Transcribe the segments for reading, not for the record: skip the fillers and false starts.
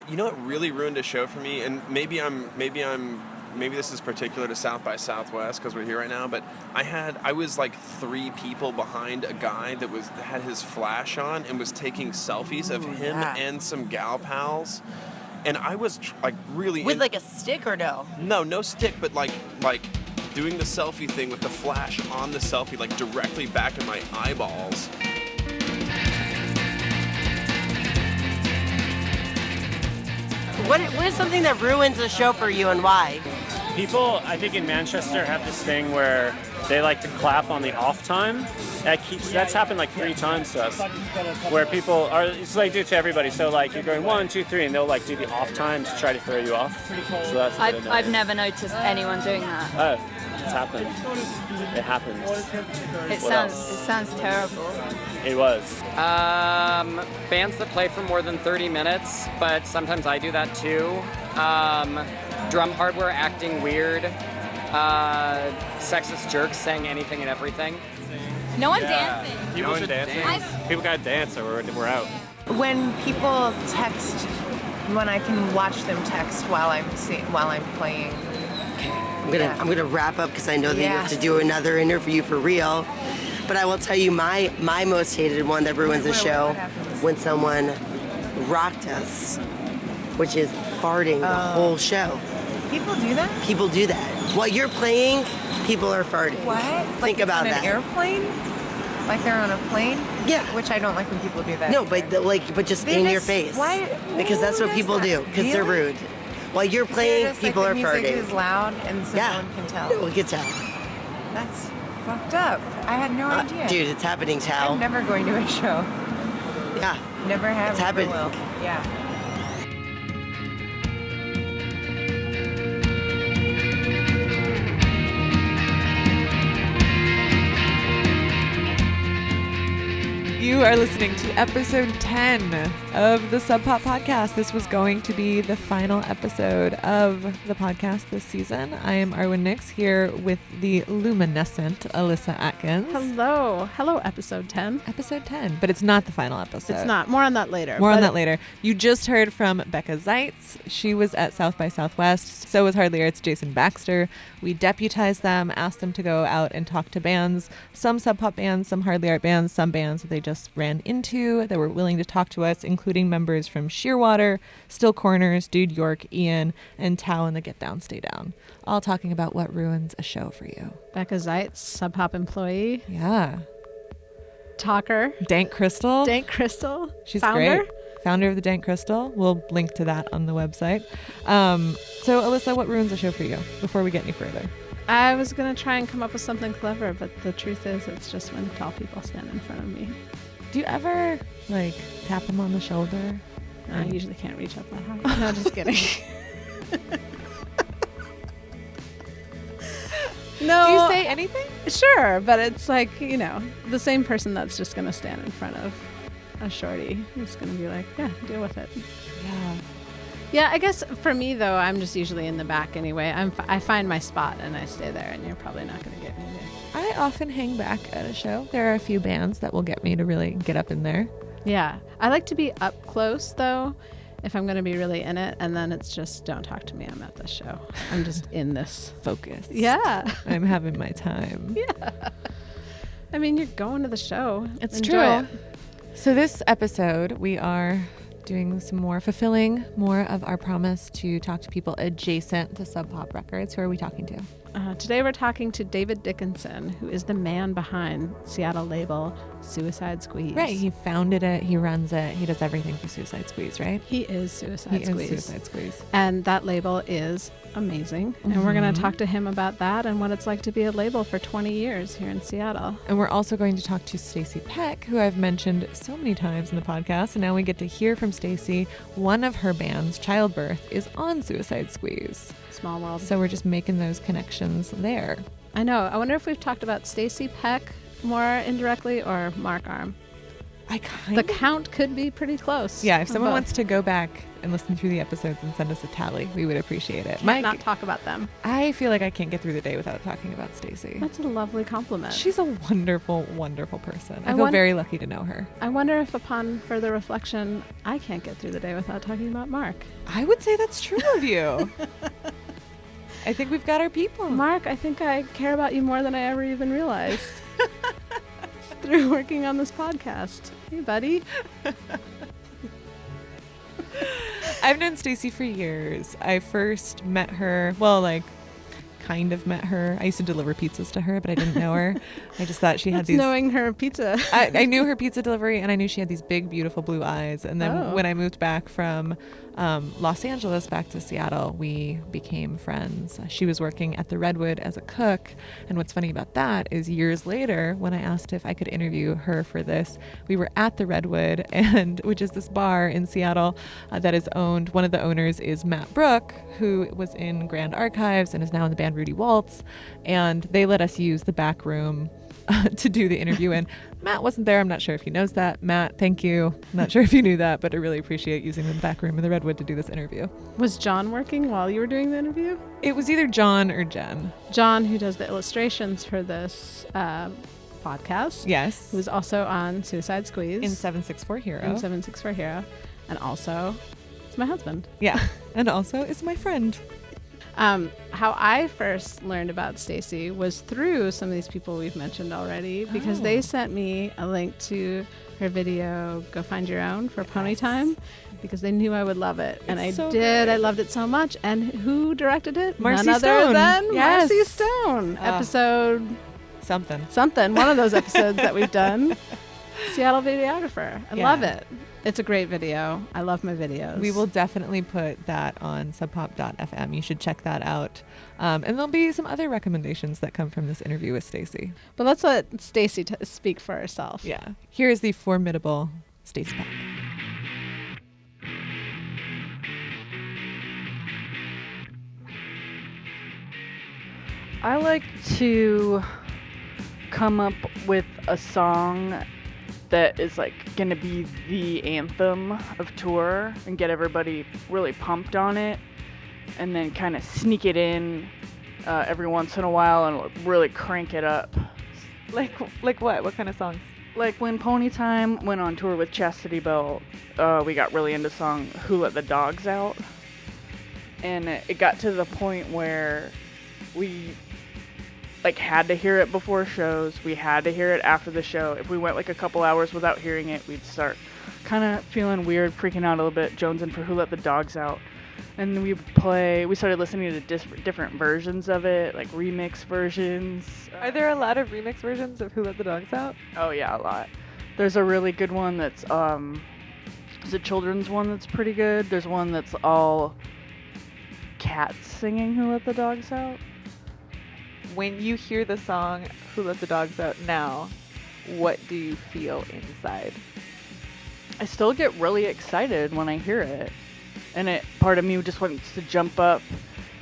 You know what really ruined a show for me, and maybe this is particular to South by Southwest because we're here right now, but I was like 3 people behind a guy that had his flash on and was taking selfies of him and some gal pals, and I was like really with like a stick or no? No stick, but like doing the selfie thing with the flash on the selfie, like directly back in my eyeballs. What is something that ruins a show for you and why? People, I think in Manchester, have this thing where they like to clap on the off time. That's happened like 3 times to us, where people are, it's like do it to everybody. So like you're going 1, 2, 3, and they'll like do the off time to try to throw you off. So that's I've never noticed anyone doing that. Oh, it's happened. It happens. It sounds terrible. It was. Bands that play for more than 30 minutes, but sometimes I do that too. Drum hardware acting weird. Sexist jerks saying anything and everything. No one dancing. No one dancing. People gotta dance or we're out. When people text, when I can watch them text while I'm playing. I'm gonna wrap up because I know that you have to do another interview for real. But I will tell you my most hated one that ruins the show when someone rocked us, which is farting the whole show. People do that? People do that. While you're playing, people are farting. What? Think about that. On an airplane? Like they're on a plane? Yeah. Which I don't like when people do that. No, but just in your face. Why? Because that's what people do. Because they're rude. While you're playing, people are farting. The music is loud and so no one can tell. No one can tell. That's fucked up. I had no idea. Dude, it's happening, Tal. I'm never going to a show. Yeah. Never have. It's happening. Will. Yeah. You are listening to episode 10 of the Sub Pop Podcast. This was going to be the final episode of the podcast this season. I am Arwen Nix here with the luminescent Alyssa Atkins. Hello, episode 10. Episode 10, but it's not the final episode. It's not. More on that later. More on that later. You just heard from Becca Zeitz. She was at South by Southwest. So was Hardly Art's Jason Baxter. We deputized them, asked them to go out and talk to bands, some Sub Pop bands, some Hardly Art bands, some bands that they just ran into that were willing to talk to us, including members from Shearwater, Still Corners, Dude York, Ian, and Tao and the Get Down, Stay Down. All talking about what ruins a show for you. Becca Zeitz, Sub Pop employee. Yeah. Talker. Dank Crystal. She's founder. Great. Founder of the Dank Crystal. We'll link to that on the website. So Alyssa, what ruins a show for you before we get any further? I was going to try and come up with something clever, but the truth is it's just when tall people stand in front of me. Do you ever, tap them on the shoulder? I usually can't reach up that high. No, just kidding. No. Do you say anything? Sure, but it's the same person that's just going to stand in front of a shorty is going to be like, yeah, deal with it. Yeah. Yeah, I guess for me, though, I'm just usually in the back anyway. I find my spot and I stay there, and you're probably not going to get me there. I often hang back at a show. There are a few bands that will get me to really get up in there. Yeah. I like to be up close, though, if I'm going to be really in it, and then it's just, don't talk to me. I'm at this show. I'm just in this. Focus. Yeah. I'm having my time. Yeah. I mean, you're going to the show. It's Enjoy true. So this episode, we are doing some fulfilling more of our promise to talk to people adjacent to Sub Pop Records. Who are we talking to? Today we're talking to David Dickinson, who is the man behind Seattle label Suicide Squeeze. Right, he founded it, he runs it, he does everything for Suicide Squeeze, right? He is Suicide Squeeze. And that label is amazing. Mm-hmm. And we're going to talk to him about that and what it's like to be a label for 20 years here in Seattle. And we're also going to talk to Stacy Peck, who I've mentioned so many times in the podcast. And now we get to hear from Stacy. One of her bands, Childbirth, is on Suicide Squeeze. Small world. So we're just making those connections there. I know. I wonder if we've talked about Stacy Peck more indirectly or Mark Arm. The count could be pretty close. Yeah, if someone wants to go back and listen through the episodes and send us a tally. We would appreciate it. Might not talk about them. I feel like I can't get through the day without talking about Stacy. That's a lovely compliment. She's a wonderful, wonderful person. I feel very lucky to know her. I wonder if upon further reflection, I can't get through the day without talking about Mark. I would say that's true of you. I think we've got our people. Mark, I think I care about you more than I ever even realized. Through working on this podcast. Hey, buddy. I've known Stacy for years. I first met her, kind of met her. I used to deliver pizzas to her, but I didn't know her. I just thought she had these... knowing her pizza. I knew her pizza delivery, and I knew she had these big, beautiful blue eyes. And then when I moved back from Los Angeles back to Seattle, we became friends. She was working at the Redwood as a cook. And what's funny about that is years later, when I asked if I could interview her for this, we were at the Redwood, which is this bar in Seattle that is owned. One of the owners is Matt Brook, who was in Grand Archives and is now in the band Rudy Waltz. And they let us use the back room to do the interview in. Matt wasn't there. I'm not sure if he knows that. Matt, thank you. I'm not sure if you knew that, but I really appreciate using the back room in the Redwood to do this interview. Was John working while you were doing the interview? It was either John or Jen. John, who does the illustrations for this podcast. Yes. Who's also on Suicide Squeeze. In 764 Hero. And also, it's my husband. Yeah. And also, is my friend. How I first learned about Stacy was through some of these people we've mentioned already, because they sent me a link to her video, Go Find Your Own, for Pony Time, because they knew I would love it. And I did. Good. I loved it so much. And who directed it? Marcy None other Stone. than Yes. Marcy Stone. Episode... Something. One of those episodes that we've done. Seattle videographer. I love it. It's a great video. I love my videos. We will definitely put that on subpop.fm. You should check that out. And there'll be some other recommendations that come from this interview with Stacy. But let's let Stacy speak for herself. Yeah. Here is the formidable Stacy Peck. I like to come up with a song that is like gonna be the anthem of tour and get everybody really pumped on it, and then kind of sneak it in every once in a while and really crank it up. Like what? What kind of songs? Like when Pony Time went on tour with Chastity Belt, we got really into the song Who Let the Dogs Out, and it got to the point where we had to hear it before shows. We had to hear it after the show. If we went a couple hours without hearing it, we'd start kind of feeling weird, freaking out a little bit, jonesing for Who Let the Dogs Out. And we started listening to different versions of it, like remix versions. Are there a lot of remix versions of Who Let the Dogs Out? Oh yeah, a lot. There's a really good one that's, there's a children's one that's pretty good. There's one that's all cats singing Who Let the Dogs Out. When you hear the song Who Let the Dogs Out now, what do you feel inside? I still get really excited when I hear it. And part of me just wants to jump up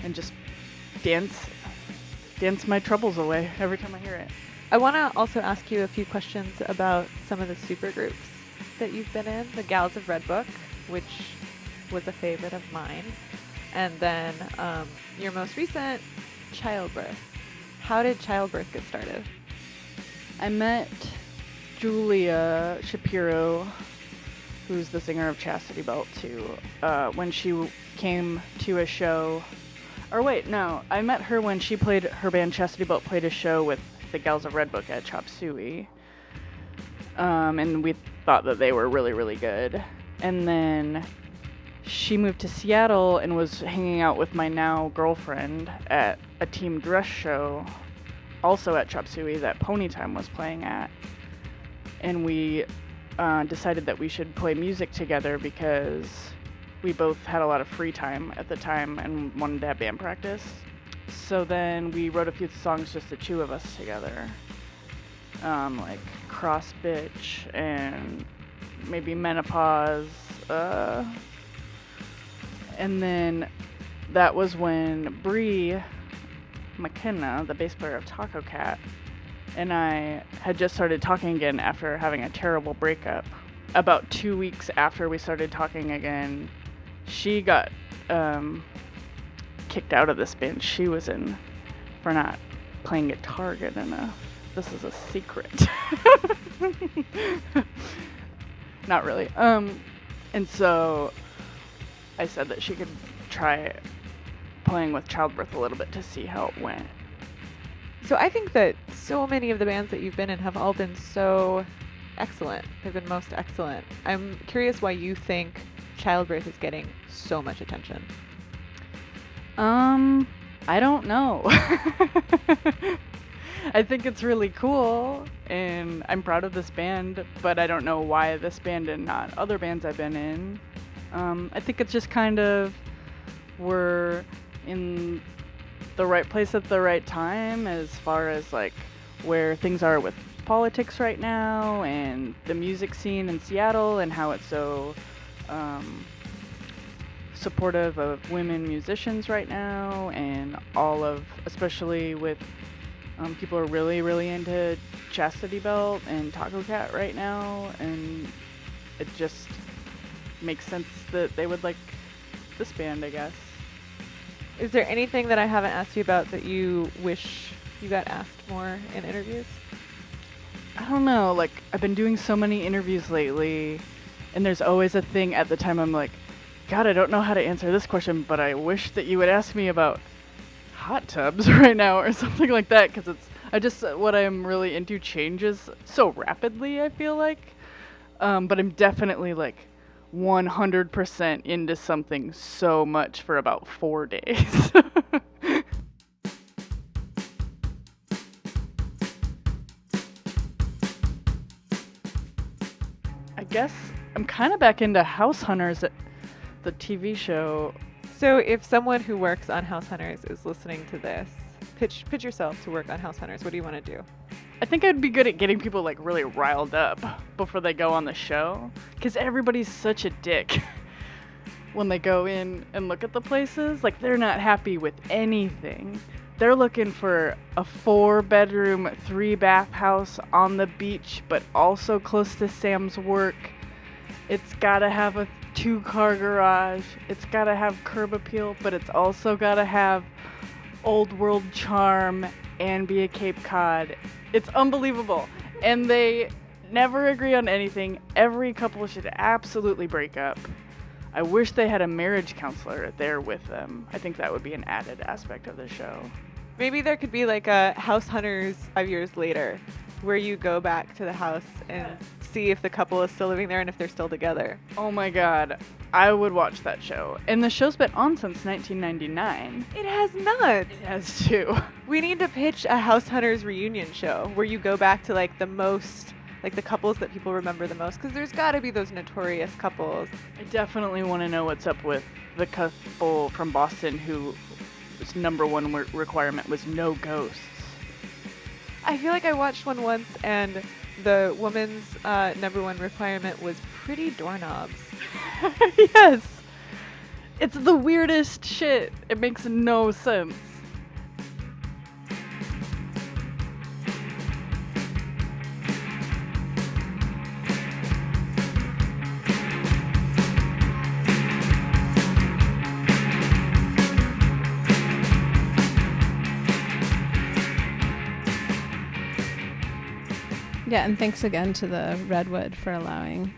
and just dance my troubles away every time I hear it. I want to also ask you a few questions about some of the supergroups that you've been in. The Gals of Red Book, which was a favorite of mine. And then your most recent, Childbirth. How did Childbirth get started? I met Julia Shapiro, who's the singer of Chastity Belt too, when she came to a show. Or wait, no, I met her when her band Chastity Belt played a show with the Gals of Red Book at Chop Suey. And we thought that they were really, really good. And then she moved to Seattle and was hanging out with my now girlfriend at a team dress show, also at Chop Suey, that Pony Time was playing at. And we decided that we should play music together because we both had a lot of free time at the time and wanted to have band practice. So then we wrote a few songs, just the two of us together, like Cross Bitch and maybe Menopause. And then that was when Bree McKenna, the bass player of Taco Cat, and I had just started talking again after having a terrible breakup. About 2 weeks after we started talking again, she got kicked out of this band she was in for not playing guitar good enough. This is a secret. Not really. And so I said that she could try playing with Childbirth a little bit to see how it went. So I think that so many of the bands that you've been in have all been so excellent. They've been most excellent. I'm curious why you think Childbirth is getting so much attention. I don't know. I think it's really cool, and I'm proud of this band, but I don't know why this band and not other bands I've been in. I think it's just kind of we're in the right place at the right time as far as like where things are with politics right now and the music scene in Seattle and how it's so supportive of women musicians right now, and all of, especially with people are really into Chastity Belt and Taco Cat right now, and it just makes sense that they would like this band, I guess. Is there anything that I haven't asked you about that you wish you got asked more in interviews? I don't know, like I've been doing so many interviews lately, and there's always a thing at the time I'm like, God, I don't know how to answer this question, but I wish that you would ask me about hot tubs right now or something like that, because what I'm really into changes so rapidly, I feel like. But I'm definitely like 100% into something so much for about 4 days. I guess I'm kind of back into House Hunters, the TV show. So if someone who works on House Hunters is listening to this, pitch yourself to work on House Hunters. What do you want to do? I think I'd be good at getting people like really riled up before they go on the show, because everybody's such a dick when they go in and look at the places. Like, they're not happy with anything. They're looking for a 4-bedroom, 3-bath house on the beach, but also close to Sam's work. It's gotta have a 2-car garage. It's gotta have curb appeal, but it's also gotta have old world charm and be a Cape Cod. It's unbelievable. And they never agree on anything. Every couple should absolutely break up. I wish they had a marriage counselor there with them. I think that would be an added aspect of the show. Maybe there could be like a House Hunters 5 years later, where you go back to the house and see if the couple is still living there and if they're still together. Oh my God, I would watch that show. And the show's been on since 1999. It has not. It has too. We need to pitch a House Hunters reunion show where you go back to like the most, like the couples that people remember the most, because there's got to be those notorious couples. I definitely want to know what's up with the couple from Boston whose number one requirement was no ghosts. I feel like I watched one once, and the woman's number one requirement was pretty doorknobs. Yes. It's the weirdest shit. It makes no sense. Yeah, and thanks again to the Redwood for allowing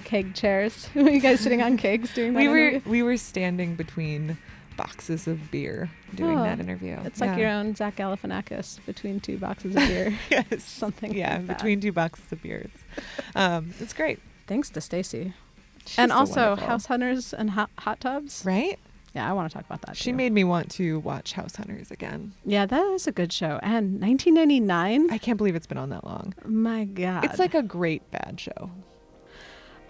keg chairs. Were you guys sitting on kegs during that interview? We were standing between boxes of beer doing that interview. It's like your own Zach Galifianakis between 2 boxes of beer. Yes. Something Yeah, like between 2 boxes of beer. It's great. Thanks to Stacy. She's And so also wonderful. House Hunters and hot tubs. Right? Yeah, I want to talk about that She too. made me want to watch House Hunters again. Yeah, that is a good show. And 1999? I can't believe it's been on that long. My God. It's like a great bad show.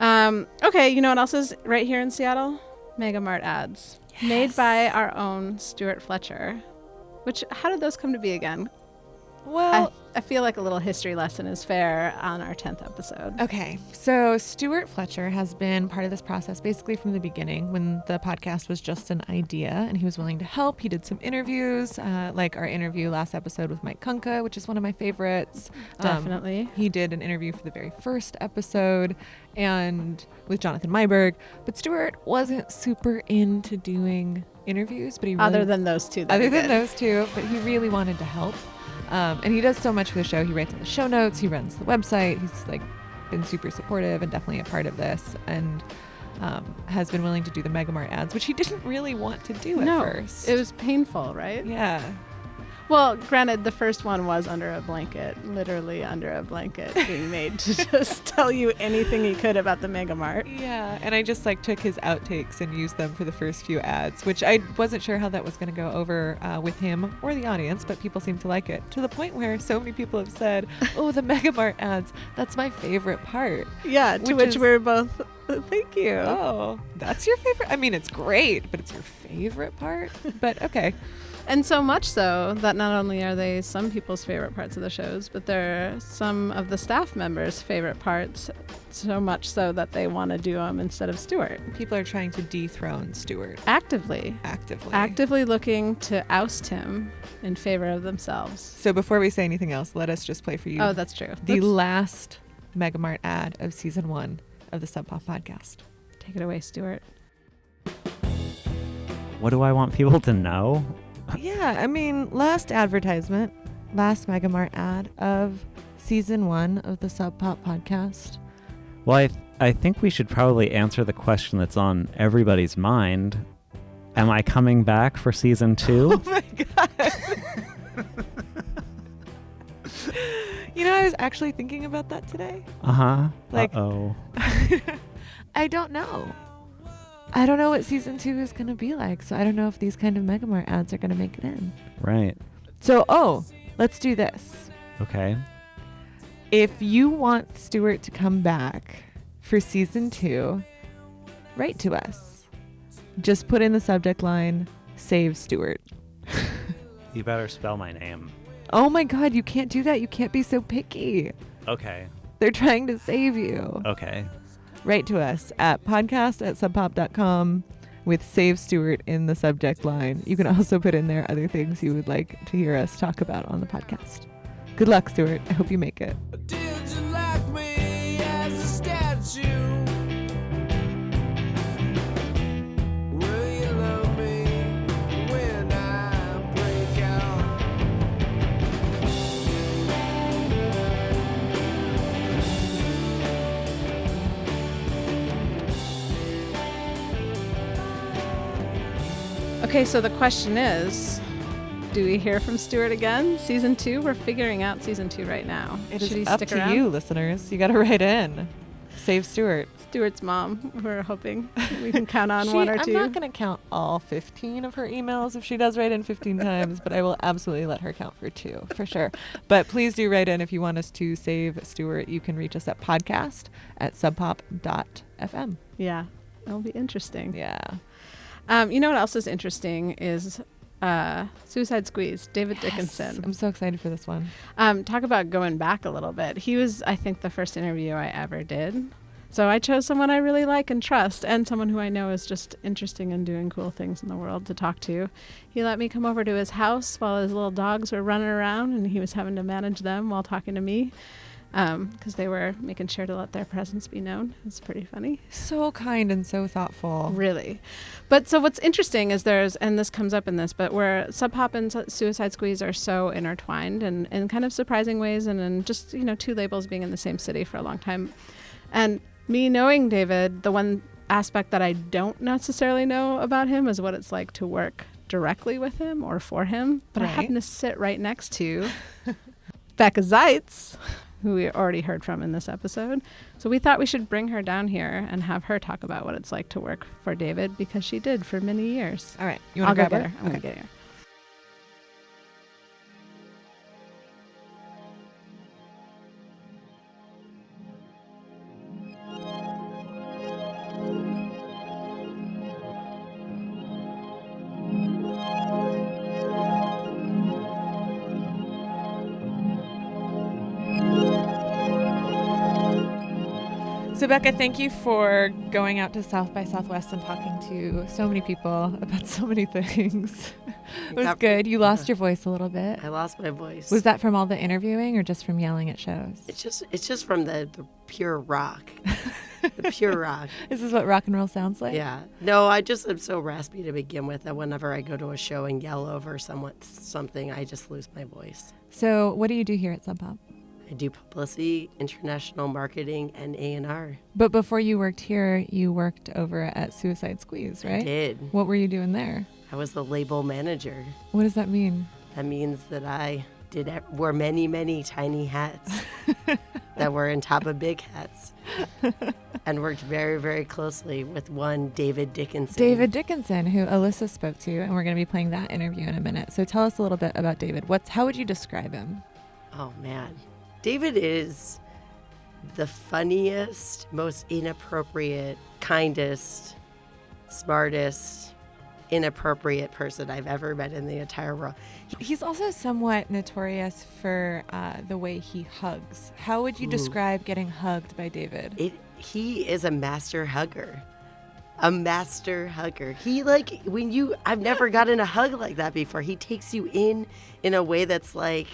Okay, you know what else is right here in Seattle? Mega Mart ads. Yes. Made by our own Stuart Fletcher. Which, how did those come to be again? Well, I feel like a little history lesson is fair on our 10th episode. Okay, so Stuart Fletcher has been part of this process basically from the beginning when the podcast was just an idea, and he was willing to help. He did some interviews, like our interview last episode with Mike Kunka, which is one of my favorites. Definitely. He did an interview for the very first episode and with Jonathan Myberg, but Stuart wasn't super into doing interviews, but he really, Other than those two, but he really wanted to help. And he does so much for the show. He writes all the show notes. He runs the website. He's like been super supportive and definitely a part of this, and has been willing to do the Megamart ads, which he didn't really want to do at first. It was painful, right? Yeah. Well, granted, the first one was under a blanket, literally under a blanket, being made to just tell you anything he could about the Megamart. Yeah, and I just like took his outtakes and used them for the first few ads, which I wasn't sure how that was going to go over with him or the audience, but people seem to like it, to the point where so many people have said, oh, the Megamart ads, that's my favorite part. Yeah, to which we're both, thank you. Oh, that's your favorite? I mean, it's great, but it's your favorite part? But okay. And so much so that not only are they some people's favorite parts of the shows, but they're some of the staff members' favorite parts, so much so that they want to do them instead of Stuart. People are trying to dethrone Stuart. Actively looking to oust him in favor of themselves. So before we say anything else, let us just play for you. Oh, that's true. The last Megamart ad of season 1 of the Sub Pop podcast. Take it away, Stuart. What do I want people to know? Yeah, I mean, last Megamart ad of season 1 of the Sub Pop podcast. Well, I think we should probably answer the question that's on everybody's mind. Am I coming back for season 2? Oh my God. You know, I was actually thinking about that today. Uh-huh. Like, uh-oh. I don't know. I don't know what season 2 is going to be like, so I don't know if these kind of Megamart ads are going to make it in. Right. So, let's do this. Okay. If you want Stuart to come back for season 2, write to us. Just put in the subject line, Save Stuart. You better spell my name. Oh my God, you can't do that. You can't be so picky. Okay. They're trying to save you. Okay. Write to us at podcast@subpop.com with Save Stuart in the subject line. You can also put in there other things you would like to hear us talk about on the podcast. Good luck, Stuart. I hope you make it. Did you like me as a statue? Will you love me when I break out? Okay, so the question is, do we hear from Stuart again? Season 2? We're figuring out season 2 right now. It Should he is up stick to around? you, listeners. You got to write in. Save Stuart. Stuart's mom. We're hoping we can count on one or two. I'm not going to count all 15 of her emails if she does write in 15 times, but I will absolutely let her count for 2, for sure. But please do write in if you want us to save Stuart. You can reach us at podcast@subpop.fm. Yeah, it'll be interesting. Yeah. You know what else is interesting is Suicide Squeeze, David Dickinson. I'm so excited for this one. Talk about going back a little bit. He was, I think, the first interview I ever did. So I chose someone I really like and trust, and someone who I know is just interesting and doing cool things in the world to talk to. He let me come over to his house while his little dogs were running around, and he was having to manage them while talking to me. Because they were making sure to let their presence be known. It's pretty funny. So kind and so thoughtful. Really. But so what's interesting is and this comes up in this, but where Sub Pop and Suicide Squeeze are so intertwined and in kind of surprising ways, and in just, two labels being in the same city for a long time. And me knowing David, the one aspect that I don't necessarily know about him is what it's like to work directly with him or for him. But I happen to sit right next to Becca Zeitz, who we already heard from in this episode. So we thought we should bring her down here and have her talk about what it's like to work for David, because she did for many years. All right. You want to grab her? I'm going to get her. Becca, thank you for going out to South by Southwest and talking to so many people about so many things. It was good. You lost your voice a little bit. I lost my voice. Was that from all the interviewing or just from yelling at shows? It's just from the pure rock. The pure rock. This is what rock and roll sounds like? Yeah. No, I just am so raspy to begin with that whenever I go to a show and yell over something, I just lose my voice. So what do you do here at Sub Pop? I do publicity, international marketing, and A&R. But before you worked here, you worked over at Suicide Squeeze, right? I did. What were you doing there? I was the label manager. What does that mean? That means that I wore many, many tiny hats that were on top of big hats and worked very, very closely with one David Dickinson. David Dickinson, who Alyssa spoke to, and we're going to be playing that interview in a minute. So tell us a little bit about David. How would you describe him? Oh, man. David is the funniest, most inappropriate, kindest, smartest, inappropriate person I've ever met in the entire world. He's also somewhat notorious for the way he hugs. How would you describe getting hugged by David? He is a master hugger. A master hugger. I've never gotten a hug like that before. He takes you in a way that's like,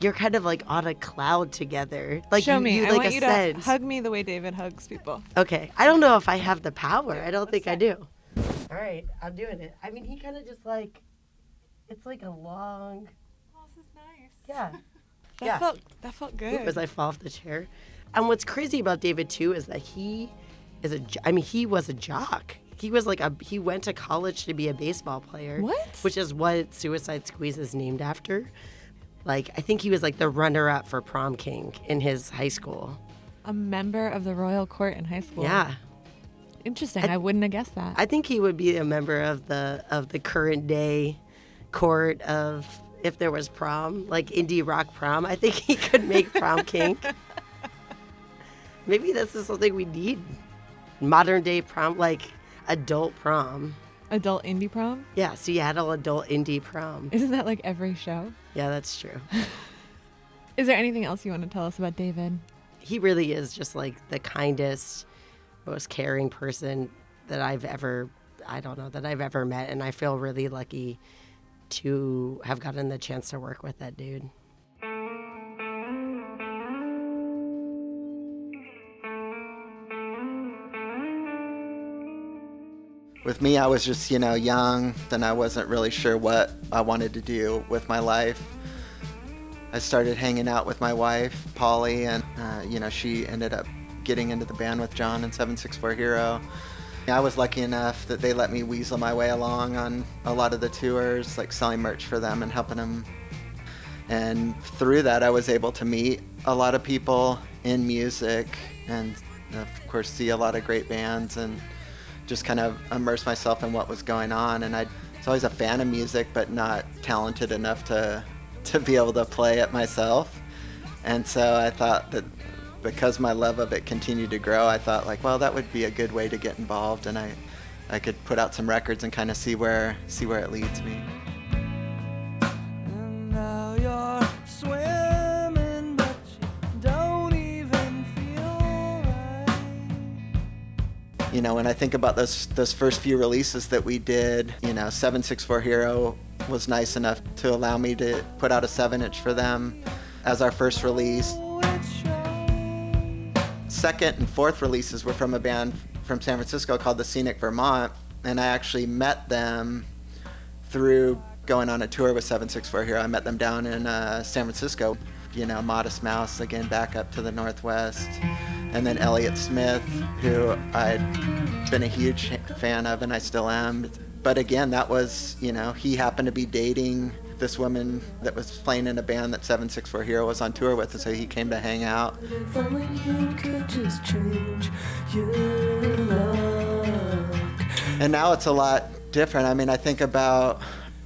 you're kind of like on a cloud together. Like Show me. I want you to hug me the way David hugs people. Okay. I don't know if I have the power. I don't think I do. All right. I'm doing it. I mean, he kind of just like, it's like a long. Oh, this is nice. Yeah. That felt good. As I fall off the chair. And what's crazy about David too is that he was a jock. He went to college to be a baseball player. What? Which is what Suicide Squeeze is named after. Like, I think he was like the runner-up for prom king in his high school. A member of the royal court in high school. Yeah. Interesting. I wouldn't have guessed that. I think he would be a member of the current day court of, if there was prom, like indie rock prom. I think he could make prom king. Maybe this is something we need. Modern day prom, like adult prom. Adult indie prom? Yeah, Seattle adult indie prom. Isn't that like every show? Yeah, that's true. Is there anything else you want to tell us about David? He really is just like the kindest, most caring person that I've ever met. And I feel really lucky to have gotten the chance to work with that dude. With me, I was just, young, and I wasn't really sure what I wanted to do with my life. I started hanging out with my wife, Polly, and, she ended up getting into the band with John and 764 Hero. I was lucky enough that they let me weasel my way along on a lot of the tours, like selling merch for them and helping them. And through that, I was able to meet a lot of people in music and, of course, see a lot of great bands and just kind of immerse myself in what was going on. And I was always a fan of music, but not talented enough to be able to play it myself. And so I thought that because my love of it continued to grow, I thought that would be a good way to get involved, and I could put out some records and kind of see where it leads me. And now you're swimming, but you don't even feel right. When I think about those first few releases that we did, 764 Hero was nice enough to allow me to put out a 7-inch for them as our first release. Second and fourth releases were from a band from San Francisco called the Scenic Vermont, and I actually met them through going on a tour with 764 Hero. I met them down in San Francisco. Modest Mouse, again, back up to the Northwest. And then Elliott Smith, who I'd been a huge fan of, and I still am. But again, that was, he happened to be dating this woman that was playing in a band that 764 Hero was on tour with, and so he came to hang out. If only you could just change your luck. And now it's a lot different. I mean, I think about,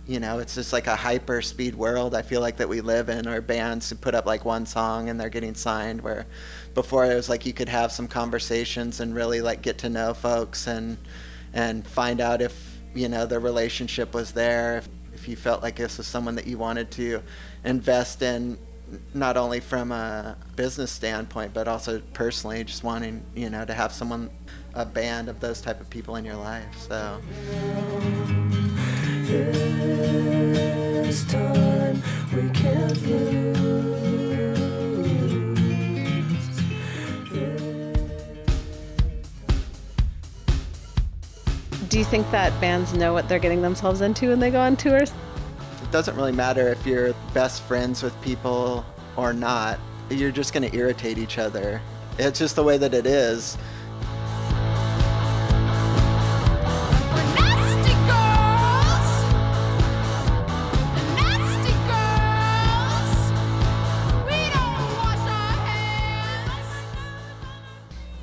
it's just like a hyper speed world I feel like that we live in, or bands who put up like one song and they're getting signed, where before it was like you could have some conversations and really like get to know folks and find out if, the relationship was there, if you felt like this was someone that you wanted to invest in, not only from a business standpoint, but also personally, just wanting, to have a band of those type of people in your life. So. This time we can't lose. Do you think that bands know what they're getting themselves into when they go on tours? It doesn't really matter if you're best friends with people or not. You're just going to irritate each other. It's just the way that it is.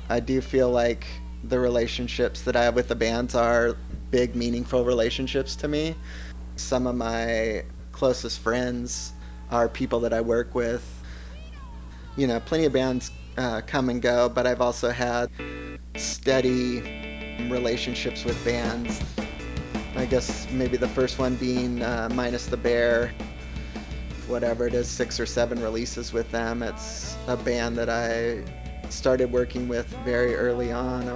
I do feel like the relationships that I have with the bands are big, meaningful relationships to me. Some of my closest friends are people that I work with. Plenty of bands come and go, but I've also had steady relationships with bands. I guess maybe the first one being Minus the Bear. Whatever it is, 6 or 7 releases with them. It's a band that I started working with very early on.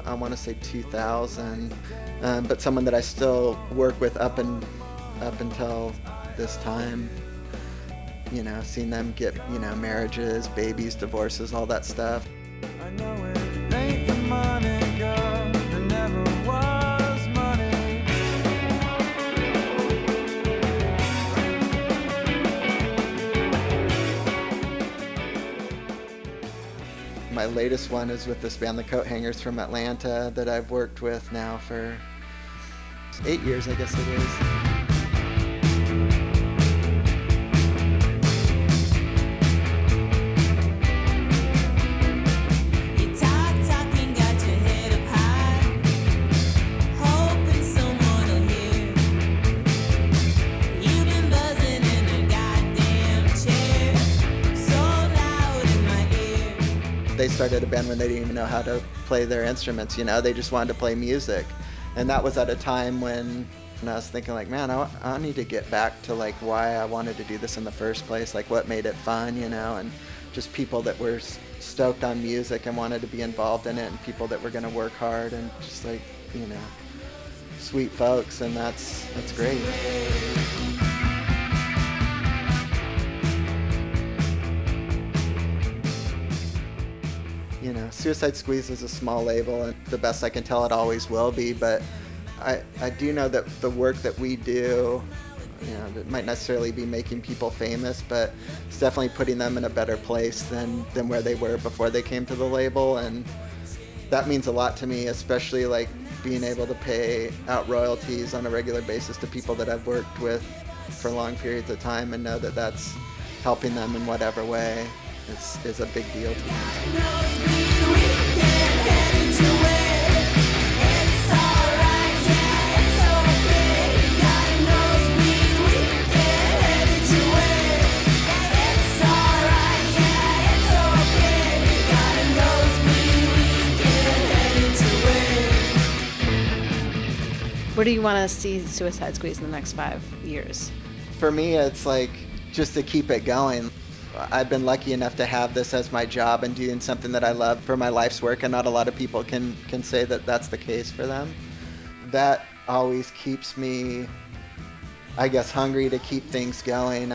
I want to say 2000, but someone that I still work with up until this time. Seeing them get marriages, babies, divorces, all that stuff. I know it ain't the money, girl. There never was money. My latest one is with this band, the Coat Hangers from Atlanta, that I've worked with now for 8 years, I guess it is. They started a band when they didn't even know how to play their instruments, they just wanted to play music. And that was at a time when I was thinking like, man, I need to get back to like why I wanted to do this in the first place, like what made it fun, and just people that were stoked on music and wanted to be involved in it, and people that were gonna work hard, and just like, sweet folks, and that's great. Suicide Squeeze is a small label, and the best I can tell, it always will be, but I do know that the work that we do, it might necessarily be making people famous, but it's definitely putting them in a better place than where they were before they came to the label, and that means a lot to me, especially like being able to pay out royalties on a regular basis to people that I've worked with for long periods of time, and know that that's helping them in whatever way is a big deal to me. Where do you want to see Suicide Squeeze in the next 5 years? For me, it's like just to keep it going. I've been lucky enough to have this as my job and doing something that I love for my life's work, and not a lot of people can say that that's the case for them. That always keeps me, I guess, hungry to keep things going.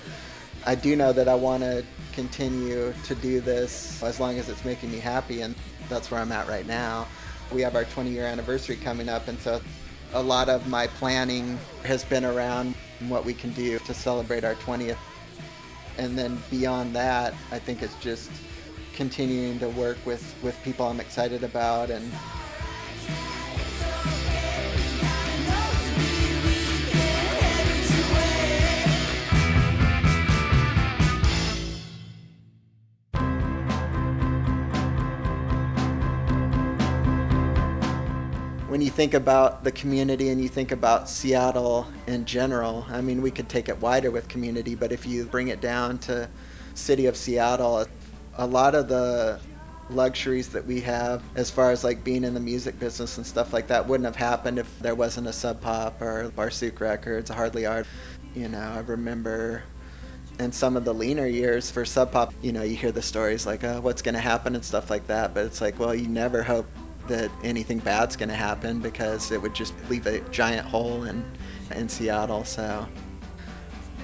I do know that I want to continue to do this as long as it's making me happy, and that's where I'm at right now. We have our 20-year anniversary coming up, and so a lot of my planning has been around what we can do to celebrate our 20th. And then beyond that, I think it's just continuing to work with people I'm excited about. And when you think about the community and you think about Seattle in general, I mean, we could take it wider with community, but if you bring it down to city of Seattle, a lot of the luxuries that we have as far as like being in the music business and stuff like that wouldn't have happened if there wasn't a Sub Pop or Barsook Records, a Hardly Art. I remember in some of the leaner years for Sub Pop, you know, you hear the stories like, what's going to happen and stuff like that. But it's like, well, you never hope that anything bad's going to happen because it would just leave a giant hole in Seattle. So,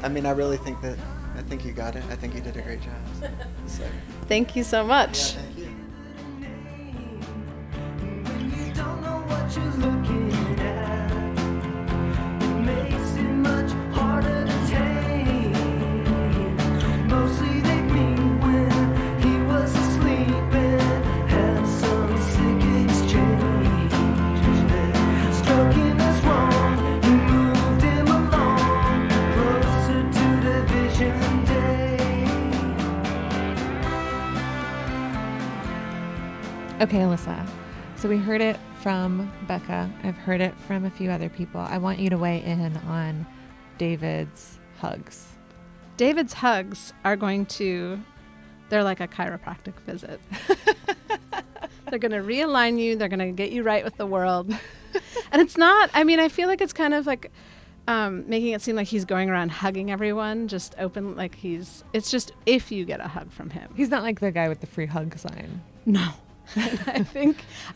I mean, I really think you got it. I think you did a great job. So. Thank you so much. Yeah, thank you. When you don't know what you're looking at, it makes it much harder to tame. Mostly they mean when he was asleep and had some sick exchange. They struck him as wrong, he moved him along closer to division day. Okay, Alyssa. So we heard it from Becca. I've heard it from a few other people. I want you to weigh in on David's hugs. David's hugs are they're like a chiropractic visit. They're going to realign you. They're going to get you right with the world. And it's not, I mean, I feel like it's kind of like making it seem like he's going around hugging everyone, just open, like it's just if you get a hug from him. He's not like the guy with the free hug sign. No. I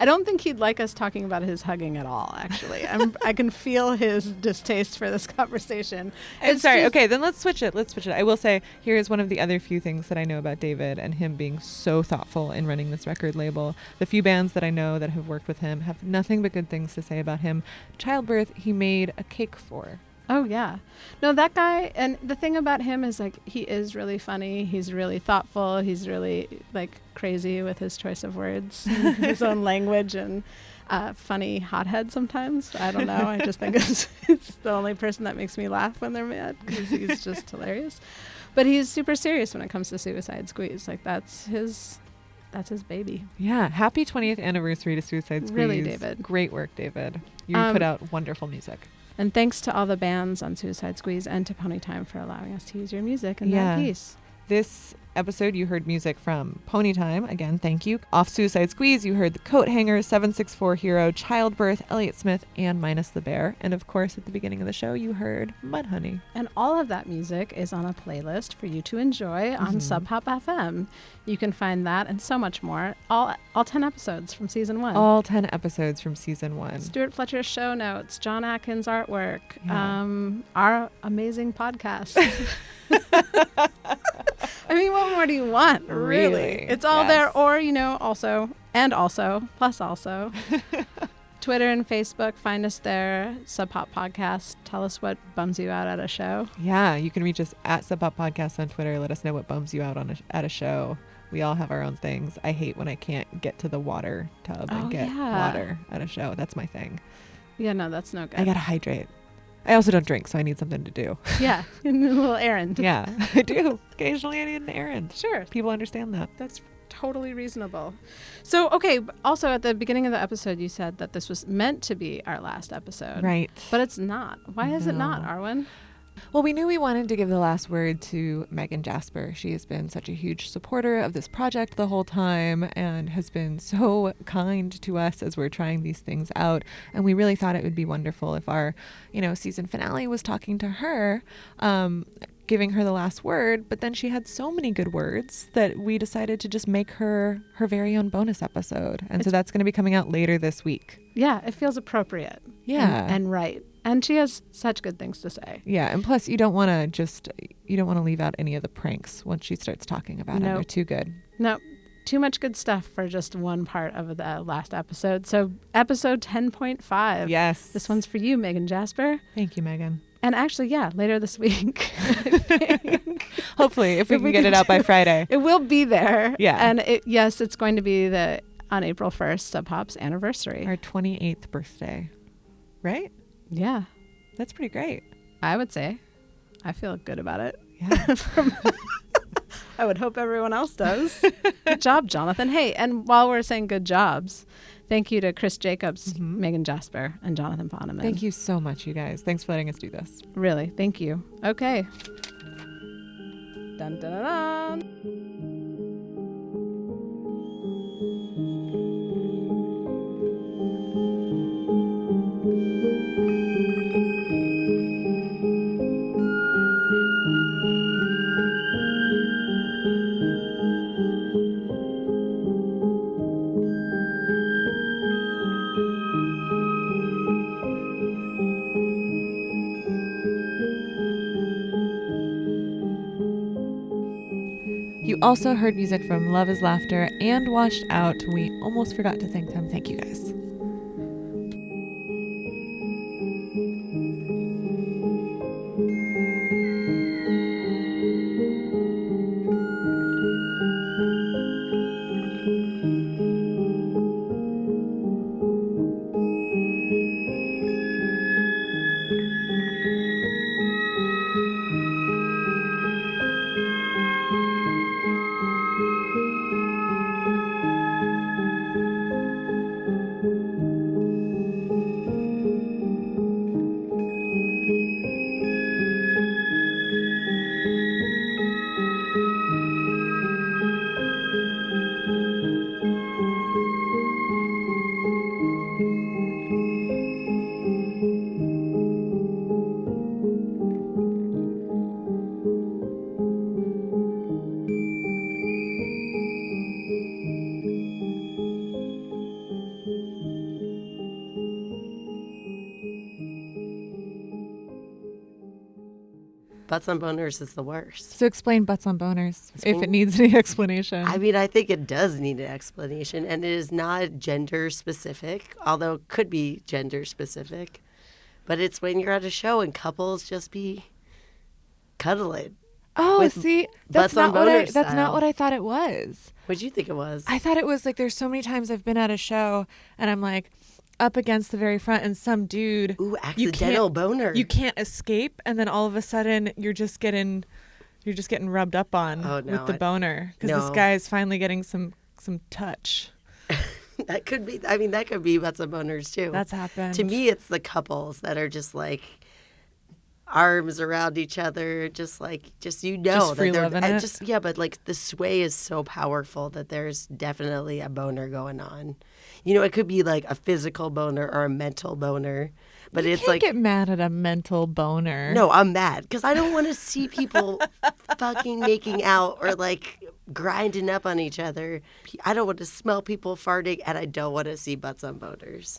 don't think he'd like us talking about his hugging at all, actually. I can feel his distaste for this conversation. I'm sorry. Okay, then let's switch it. I will say, here is one of the other few things that I know about David and him being so thoughtful in running this record label. The few bands that I know that have worked with him have nothing but good things to say about him. Childbirth, he made a cake for. Oh, yeah. No, that guy, and the thing about him is, like, he is really funny. He's really thoughtful. He's really, like, crazy with his choice of words, his own language, and funny hothead sometimes. I don't know. I just think it's the only person that makes me laugh when they're mad because he's just hilarious. But he's super serious when it comes to Suicide Squeeze. Like, that's his baby. Yeah. Happy 20th anniversary to Suicide Squeeze. Really, David. Great work, David. You put out wonderful music. And thanks to all the bands on Suicide Squeeze and to Ponytime for allowing us to use your music in that piece. This episode, you heard music from Ponytime. Again, thank you. Off Suicide Squeeze, you heard The Coat Hanger, 764 Hero, Childbirth, Elliott Smith, and Minus the Bear. And of course, at the beginning of the show, you heard Mudhoney. And all of that music is on a playlist for you to enjoy on Sub Pop FM. You can find that and so much more. All 10 episodes from season 1. All 10 episodes from season 1. Stuart Fletcher's show notes, John Atkins' artwork, our amazing podcast. I mean, what more do you want, really? It's all there, or, also, plus Twitter and Facebook, find us there, Sub Pop Podcast. Tell us what bums you out at a show. Yeah, you can reach us at Sub Pop Podcast on Twitter. Let us know what bums you out at a show. We all have our own things. I hate when I can't get to the water tub and get water at a show. That's my thing. Yeah, no, that's no good. I gotta hydrate. I also don't drink, so I need something to do. Yeah, a little errand. Yeah, I do. Occasionally I need an errand. Sure. People understand that. That's totally reasonable. So, okay, also at the beginning of the episode, you said that this was meant to be our last episode. Right. But it's not. Why is it not, Arwen? Well, we knew we wanted to give the last word to Megan Jasper. She has been such a huge supporter of this project the whole time and has been so kind to us as we're trying these things out. And we really thought it would be wonderful if our, season finale was talking to her, giving her the last word. But then she had so many good words that we decided to just make her very own bonus episode. And so that's going to be coming out later this week. Yeah, it feels appropriate. Yeah. And right. And she has such good things to say. Yeah, and plus you don't want to leave out any of the pranks once she starts talking about them. They're too good. No, too much good stuff for just one part of the last episode. So episode 10.5. Yes. This one's for you, Megan Jasper. Thank you, Megan. And actually, later this week, I think. Hopefully, if we can get it out by Friday. It will be there. Yeah. And it's going to be on April 1st, Sub Pop's anniversary. Our 28th birthday. Right? Yeah. That's pretty great. I would say. I feel good about it. Yeah. I would hope everyone else does. Good job, Jonathan. Hey, and while we're saying good jobs, thank you to Chris Jacobs, Megan Jasper, and Jonathan Poneman. Thank you so much, you guys. Thanks for letting us do this. Really, thank you. Okay. Dun, dun, dun, dun. You also heard music from Love is Laughter and Washed Out. We almost forgot to thank them. Thank you guys. Butts on boners is the worst. So explain butts on boners, if it needs any explanation. I mean, I think it does need an explanation, and it is not gender specific, although it could be gender specific. But it's when you're at a show and couples just be cuddling. Oh, see, that's not what I thought it was. What'd you think it was? I thought it was like there's so many times I've been at a show and I'm like up against the very front and some dude, accidental boner. You can't escape, and then all of a sudden you're just getting rubbed up on with the boner because this guy is finally getting some touch. That could be. I mean, that could be butts and boners too. That's happened. To me, it's the couples that are just like arms around each other, just you know just free loving it. But like the sway is so powerful that there's definitely a boner going on. You know, it could be like a physical boner or a mental boner, but you can't get mad at a mental boner. No, I'm mad because I don't want to see people fucking making out or like grinding up on each other. I don't want to smell people farting, and I don't want to see butts on boners.